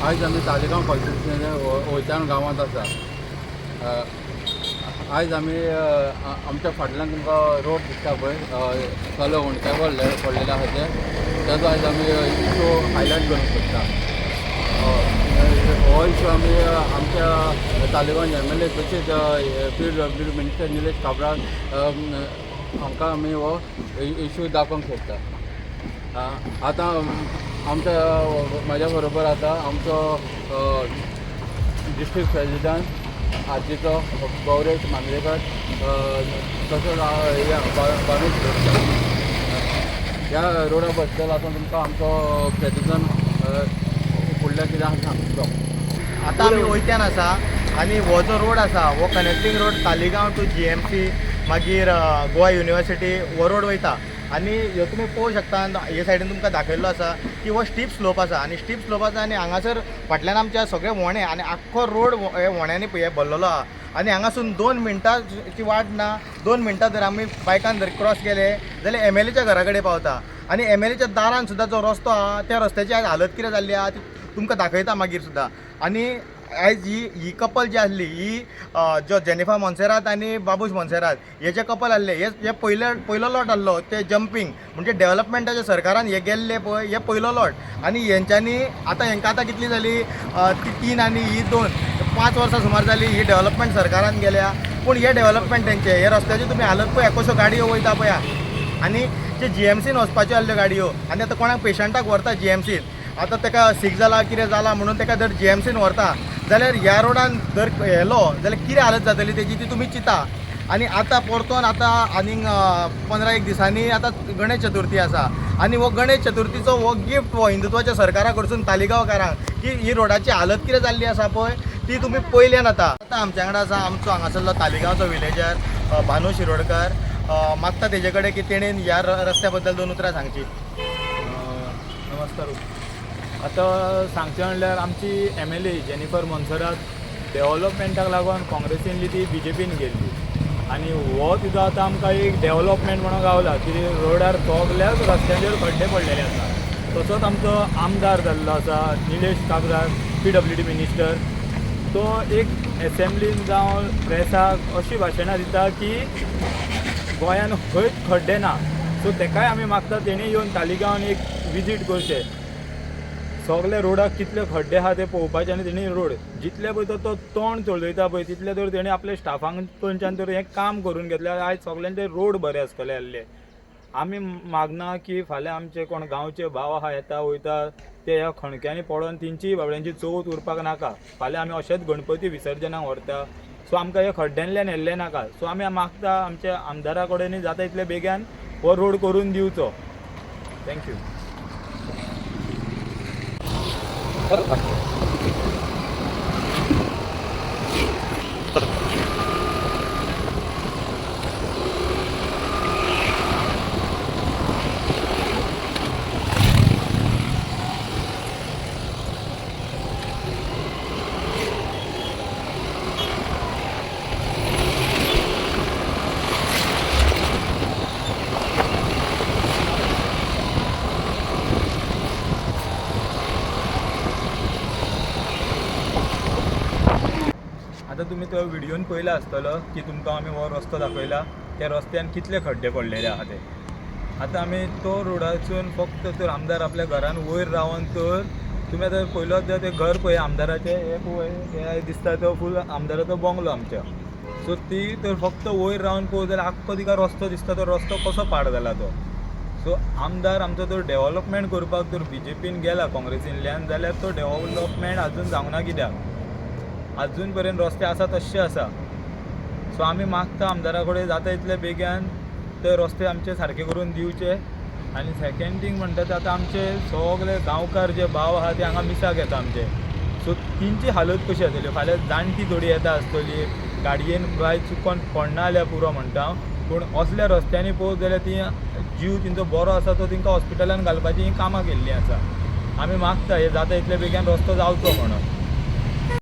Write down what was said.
आयज आमी तालिगांव कॉन्स्टिट्युशन वयच्यान गांवांत आसा. आयज आमी आमच्या फाटल्यान तुमकां रोड दिसता पळय, चलो उणके पडलेले आसा तेजो आयज आमी इशू हायलायट करूंक सोदता. हो इशू आमी आमच्या तालिगांव MLA तशेंच PWD मिनिस्टर निलेश काब्राल हांकां आमी हो इशू दाखोवंक सोदता. आतां म्हाज्या बरोबर आतां आमचो डिस्ट्रिक्ट प्रेजिडंट आजीचो गौरेश मांद्रेकर, तसोच बानूश लोटकर. ह्या रोडा बद्दल आतां तुमकां आमचो प्रेजिडंट फुडल्या कितें सांगतलो. आतां आमी वयत्यान आसा आनी हो जो रोड आसा हो connecting road Taleigao to GMC मागीर गोवा युनिवर्सिटी हो रोड वयता. आनी ह्यो तुमी पळोवंक शकता, हे सायडीन तुमकां दाखयल्लो आसा की हो स्टीप स्लोप आसा आनी स्टीप स्लोप आसा आनी हांगासर फाटल्यान आमच्या सगळे व्होणे आनी आख्खो रोड हे व्होण्यांनी हे भरलेलो आहा. आनी हांगासून 2 मिनटांची वाट ना, 2 मिनटां जर आमी बायकान जर क्रॉस केले जाल्यार MLAच्या घरा कडेन पावता. आनी MLAच्या दारान सुद्दां जो रस्तो आहा त्या रस्त्याची आयज हालत कितें जाल्ली आहा ती तुमकां दाखयता मागीर सुद्दां. आनी आयज ही कपल जी आसली ही जो जेनिफर मोन्सेरात आनी बाबूश मोन्सेरात हे जे कपल आसले हे पयलो लॉट आसलो ते जंपींग म्हणजे डेव्हलपमेंटाच्या सरकारान हे गेल्ले पळय हे पयलो लॉट. आनी हेंच्यांनी हांकां आतां कितली जाली, ती 3 आनी ही 2 5 वर्सां सुमार जाली ही डेव्हलपमेंट सरकारान गेल्या. पूण हे डेव्हलपमेंट तेंचे हे रस्त्याची तुमी हालत पळया कश्यो गाडयो वयता पळया. आनी जे GMCन वचपाच्यो आसल्यो गाडयो आनी आतां कोणाक पेशंटाक व्हरता GMCन, आतां ताका सीक जाला कितें जाला म्हणून ताका जर GMCन व्हरता जाल्यार ह्या रोडान जर येलो जाल्यार कितें हालत जातली तेजी ती तुमी चिंता. आनी आतां परतोन आतां आनीक 15-1 दिसांनी आतां गणेश चतुर्थी आसा आनी हो गणेश चतुर्थीचो हो गिफ्ट हो हिंदुत्वाच्या सरकारा कडसून तालिगांवकारांक की ही रोडाची हालत कितें जाल्ली आसा पळय ती तुमी पयल्यान आतां आमच्या वांगडा आसा आमचो हांगासरलो तालिगांवचो विलेजर भानू शिरोडकर. मागता तेजे कडेन की तेणेन ह्या रस्त्या बद्दल 2 उतरां सांगची. नमस्कार. आतां सांगचें म्हणल्यार आमची MLA जेनिफर मोन्सेरात डेव्हलपमेंटाक लागून काँग्रेसीन ती BJPन गेल्ली आनी हो सुद्दां आतां आमकां एक डेव्हलपमेंट म्हणून गावला की रोडार सगल्याच रस्त्यांचेर खड्डे पडलेले आसा. तसोच आमचो आमदार जाल्लो आसा निलेश काब्राल PWD मिनिस्टर. तो एक एसेंब्लीन जावं प्रेसाक अशी भाशणां दिता की गोंयान खंयच खड्डे ना. सो तेकाय आमी मागता तेणी येवन तालिगांवान एक विजीट करचें. सगळे रोडाक कितले खड्डे आहा ते पळोवपाचे आनी तेणी रोड जितले पळय तो तोंड चलयता पळय तितले तर तेणी आपल्या स्टाफांक कडच्यान तर हें काम करून घेतल्यार आयज सगळ्यांचे रोड बरे आसतले आहले. आमी मागना की फाल्यां आमचे कोण गांवचे भाव आहा येता वयता ते ह्या खणक्यांनी पडोन तेंचीय बाबड्यांची चवथ उरपाक नाका. फाल्यां आमी अशेंच गणपती विसर्जनाक व्हरता. सो आमकां हे खड्ड्यांतल्यान येल्ले नाका. सो आमी मागता आमच्या आमदारा कडेन जाता तितले बेगीन हो रोड करून दिवचो. थँक्यू. आतां तुमी तो व्हिडियोन पयला आसतलो की तुमकां आमी हो रस्तो दाखयला त्या रस्त्यान कितले खड्डे पडलेले आहा ते. आतां आमी तो रोडासून फक्त तर आमदार आपल्या घरान वयर रावन तर तुमी आतां पयलोच जर ते घर पळय आमदाराचें हे पळय हे दिसता तो फूल आमदाराचो बंगलो आमच्या. सो ती तर फक्त वयर रावन पळोवं जाल्यार आख्खो तिका रस्तो दिसता तो रस्तो कसो पाड जाला तो. सो आमदार आमचो तो डेव्हलपमेंट करपाक तर BJPन गेला काँग्रेसींतल्यान जाल्यार तो डेव्हलपमेंट आजून जावंक ना. कित्याक अजून पर्यंत रस्ते आसा तशे आसा. सो आमी मागता आमदारा कडेन जाता तितले बेगीन ते रस्ते आमचे सारके करून दिवचे. आनी सेकंड थींग म्हणटा ते आतां आमचे सगळे गांवकार जे भाव आहा ते हांगा मिसाक येता आमचे. सो तेंची हालत कशी जातली. फाल्यां जाणटी थोडी येता आसतली गाडयेन बाय चुकोन पडना जाल्यार पुरो म्हणटा. पूण असल्या रस्त्यांनी पळोवंक जाल्यार ती जीव तेंचो बरो आसा तो तेंकां हॉस्पिटलान घालपाची ही कामां केल्लीं आसा. आमी मागता हे जाता तितले बेगीन रस्तो जावचो म्हणून.